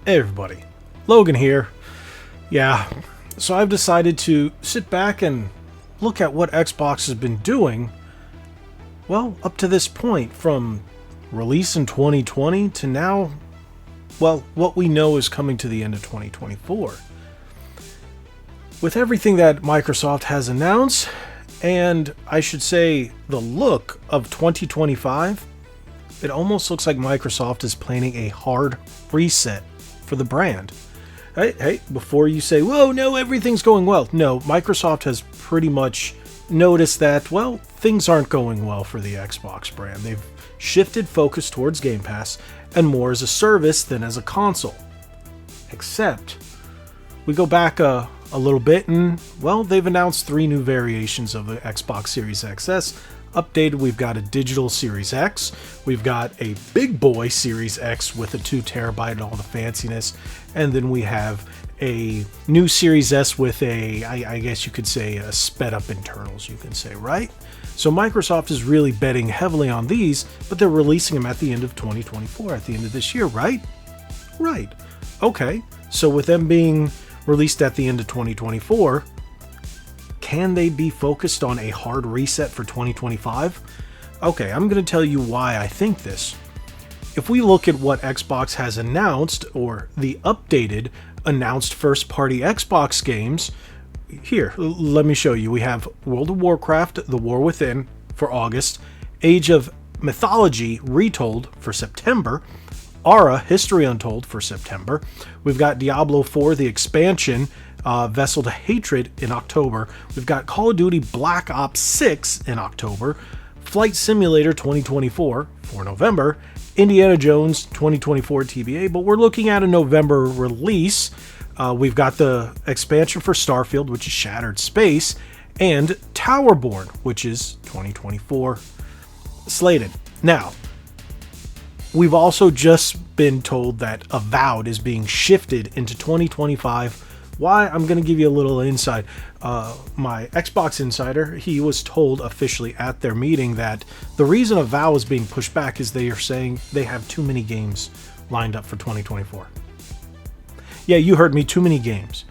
Hey everybody, Logan here. Yeah, so I've decided to sit back and look at what Xbox has been doing, well, up to this point, from release in 2020 to now, well, what we know is coming to the end of 2024. With everything that Microsoft has announced, and I should say the look of 2025, it almost looks like Microsoft is planning a hard reset for the brand. Hey, before you say, whoa, no, everything's going well. No, Microsoft has pretty much noticed that, well, things aren't going well for the Xbox brand. They've shifted focus towards Game Pass and more as a service than as a console. Except, we go back a little bit and, well, they've announced 3 new variations of the Xbox Series XS. Updated, we've got a digital Series X, we've got a big boy Series X with a 2TB and all the fanciness, and then we have a new Series S with I guess you could say a sped up internals, you can say, right? So Microsoft is really betting heavily on these, but they're releasing them at the end of 2024, at the end of this year, right? Right. Okay, so with them being released at the end of 2024, can they be focused on a hard reset for 2025? Okay, I'm going to tell you why I think this. If we look at what Xbox has announced, or the updated announced first-party Xbox games, here, let me show you. We have World of Warcraft, The War Within for August, Age of Mythology Retold for September, Ara History Untold for September. We've got Diablo 4, the expansion, Vessel to Hatred in October. We've got Call of Duty Black Ops 6 in October, Flight Simulator 2024 for November, Indiana Jones 2024 TBA, but we're looking at a November release. We've got the expansion for Starfield, which is Shattered Space, and Towerborn, which is 2024 slated. Now, we've also just been told that Avowed is being shifted into 2025. Why? I'm going to give you a little insight. My Xbox insider, he was told officially at their meeting that the reason Avowed is being pushed back is they are saying they have too many games lined up for 2024. Yeah, you heard me, too many games.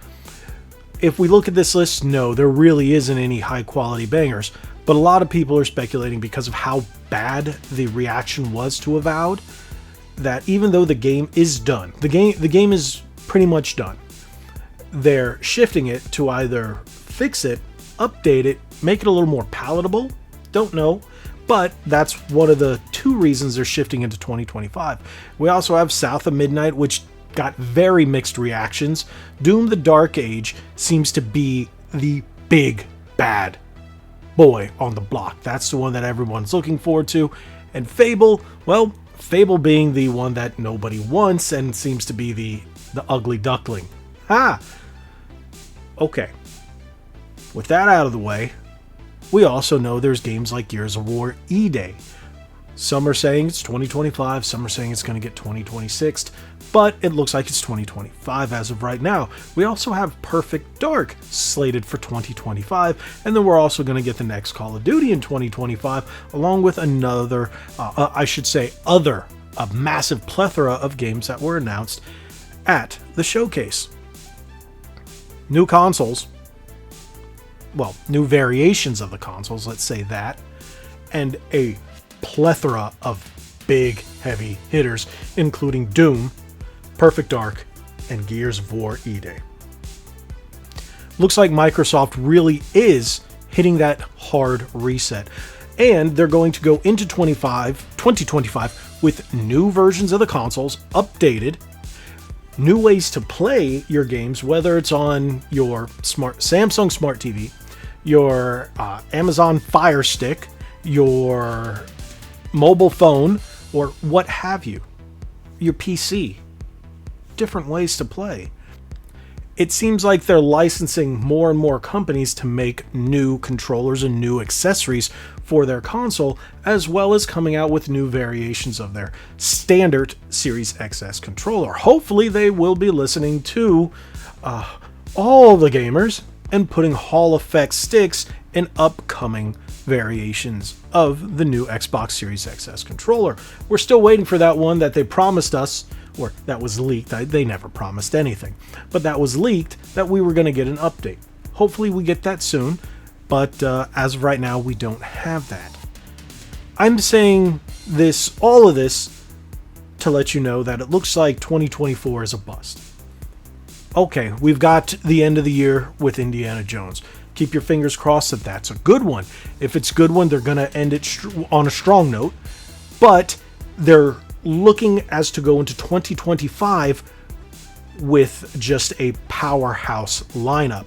If we look at this list, no, there really isn't any high quality bangers, but a lot of people are speculating because of how bad the reaction was to Avowed, that even though the game is done, the game is pretty much done, they're shifting it to either fix it, update it, make it a little more palatable. Don't know, but that's one of the 2 reasons they're shifting into 2025. We also have South of Midnight, which got very mixed reactions. Doom the Dark Age seems to be the big bad boy on the block. That's the one that everyone's looking forward to. And Fable, well, Fable being the one that nobody wants and seems to be the ugly duckling. Ha! Okay. With that out of the way, we also know there's games like Gears of War E-Day. Some are saying it's 2025, some are saying it's going to get 2026, but it looks like it's 2025 as of right now. We also have Perfect Dark slated for 2025, and then we're also going to get the next Call of Duty in 2025, along with another, a massive plethora of games that were announced at the showcase. New consoles, well, new variations of the consoles, let's say that, and a plethora of big, heavy hitters, including Doom, Perfect Dark, and Gears of War E-Day. Looks like Microsoft really is hitting that hard reset, and they're going to go into 2025 with new versions of the consoles, updated, new ways to play your games, whether it's on your Samsung Smart TV, your Amazon Fire Stick, your mobile phone, or what have you, your PC. Different ways to play. It seems like they're licensing more and more companies to make new controllers and new accessories for their console, as well as coming out with new variations of their standard Series XS controller. Hopefully they will be listening to all the gamers and putting Hall effect sticks in upcoming variations of the new Xbox Series XS controller. We're still waiting for that one that they promised us or that was leaked. They never promised anything, but that was leaked that we were going to get an update. Hopefully we get that soon, but as of right now, we don't have that. I'm saying all of this, to let you know that it looks like 2024 is a bust. Okay, we've got the end of the year with Indiana Jones. Keep your fingers crossed that that's a good one. If it's a good one, they're going to end it on a strong note. But they're looking as to go into 2025 with just a powerhouse lineup.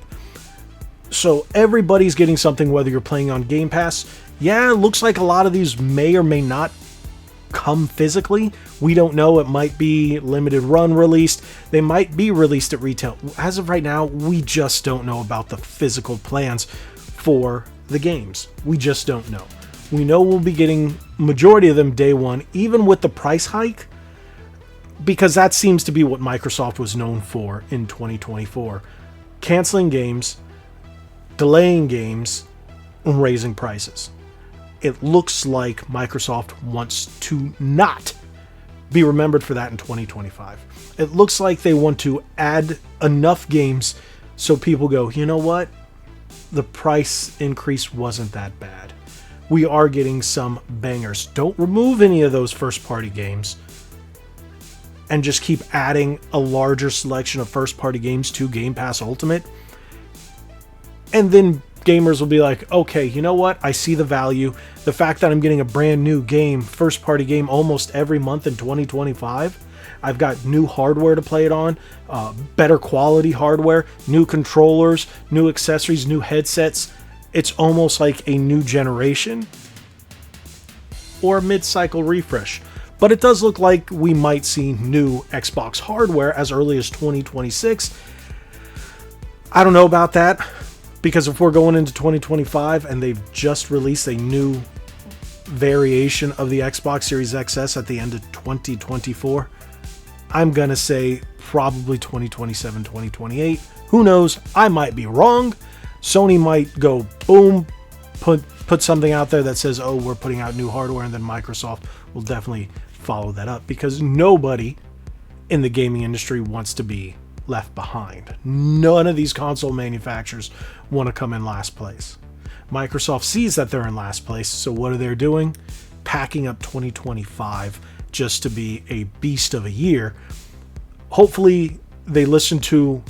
So everybody's getting something, whether you're playing on Game Pass. Yeah, it looks like a lot of these may or may not come physically. We don't know. It might be limited run released. They might be released at retail. As of right now, we just don't know about the physical plans for the games. We just don't know. We know we'll be getting majority of them day one, even with the price hike, because that seems to be what Microsoft was known for in 2024. Canceling games, delaying games, and raising prices. It looks like Microsoft wants to not be remembered for that in 2025. It looks like they want to add enough games so people go, you know what? The price increase wasn't that bad. We are getting some bangers. Don't remove any of those first-party games and just keep adding a larger selection of first-party games to Game Pass Ultimate. And then gamers will be like, okay, you know what? I see the value. The fact that I'm getting a brand new game, first-party game, almost every month in 2025. I've got new hardware to play it on, better quality hardware, new controllers, new accessories, new headsets. It's almost like a new generation or a mid-cycle refresh. But it does look like we might see new Xbox hardware as early as 2026. I don't know about that, because if we're going into 2025 and they've just released a new variation of the Xbox Series XS at the end of 2024, I'm going to say probably 2027, 2028. Who knows? I might be wrong. Sony might go boom, put something out there that says, oh, we're putting out new hardware, and then Microsoft will definitely follow that up, because nobody in the gaming industry wants to be left behind. None of these console manufacturers want to come in last place. Microsoft sees that they're in last place, so what are they doing? Packing up 2025 just to be a beast of a year. Hopefully they listen to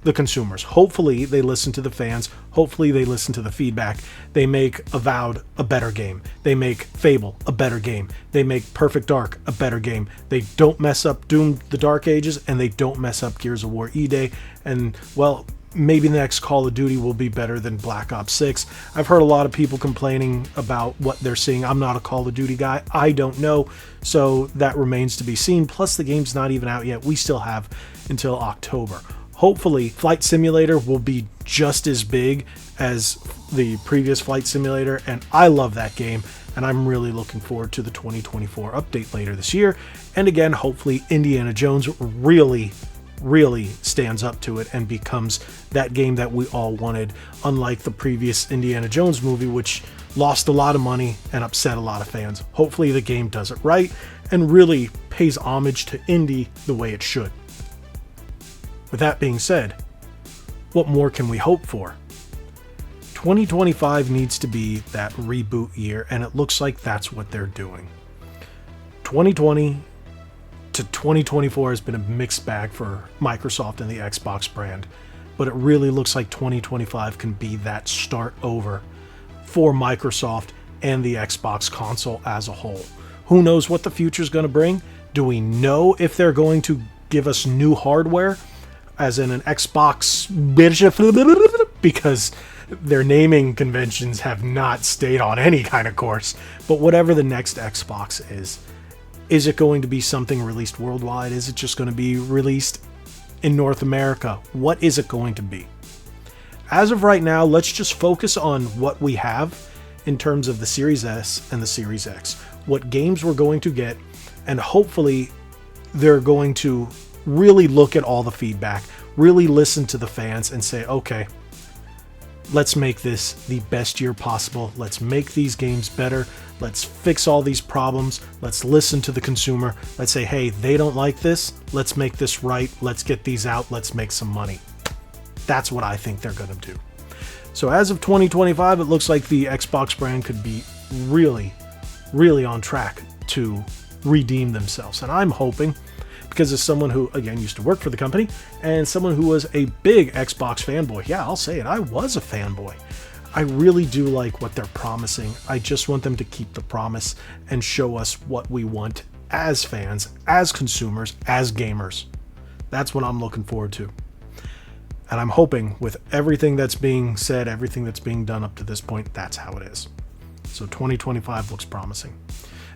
the consumers. Hopefully they listen to the fans. Hopefully they listen to the feedback. They make Avowed a better game. They make Fable a better game. They make Perfect Dark a better game. They don't mess up Doom the Dark Ages, and they don't mess up Gears of War E-Day. And, well, maybe the next Call of Duty will be better than Black Ops 6. I've heard a lot of people complaining about what they're seeing. I'm not a Call of Duty guy. I don't know. So that remains to be seen. Plus, the game's not even out yet. We still have until October. Hopefully, Flight Simulator will be just as big as the previous Flight Simulator, and I love that game, and I'm really looking forward to the 2024 update later this year. And again, hopefully Indiana Jones really stands up to it and becomes that game that we all wanted, unlike the previous Indiana Jones movie, which lost a lot of money and upset a lot of fans. Hopefully the game does it right and really pays homage to Indy the way it should. With that being said, what more can we hope for? 2025 needs to be that reboot year, and it looks like that's what they're doing. 2020 to 2024 has been a mixed bag for Microsoft and the Xbox brand, but it really looks like 2025 can be that start over for Microsoft and the Xbox console as a whole. Who knows what the future is going to bring? Do we know if they're going to give us new hardware, as in an Xbox, because their naming conventions have not stayed on any kind of course. But whatever the next Xbox is it going to be something released worldwide? Is it just going to be released in North America? What is it going to be? As of right now, let's just focus on what we have in terms of the Series S and the Series X. What games we're going to get, and hopefully they're going to really look at all the feedback, really listen to the fans and say, okay, let's make this the best year possible. Let's make these games better. Let's fix all these problems. Let's listen to the consumer. Let's say, hey, they don't like this. Let's make this right. Let's get these out. Let's make some money. That's what I think they're going to do. So as of 2025, it looks like the Xbox brand could be really, really on track to redeem themselves. And I'm hoping, because as someone who, again, used to work for the company and someone who was a big Xbox fanboy, yeah, I'll say it, I was a fanboy. I really do like what they're promising. I just want them to keep the promise and show us what we want as fans, as consumers, as gamers. That's what I'm looking forward to. And I'm hoping with everything that's being said, everything that's being done up to this point, that's how it is. So 2025 looks promising.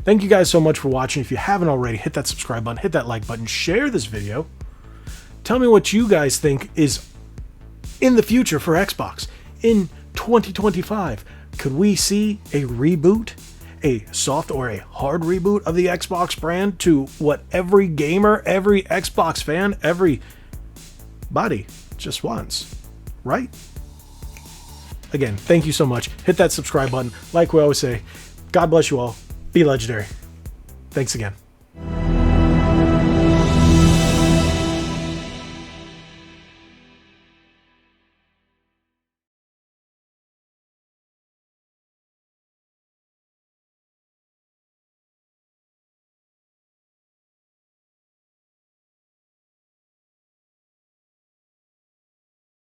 Thank you guys so much for watching. If you haven't already, hit that subscribe button, hit that like button, share this video. Tell me what you guys think is in the future for Xbox. In 2025, could we see a reboot, a soft or a hard reboot of the Xbox brand to what every gamer, every Xbox fan, everybody just wants, right? Again, thank you so much. Hit that subscribe button. Like we always say, God bless you all. Be legendary. Thanks again.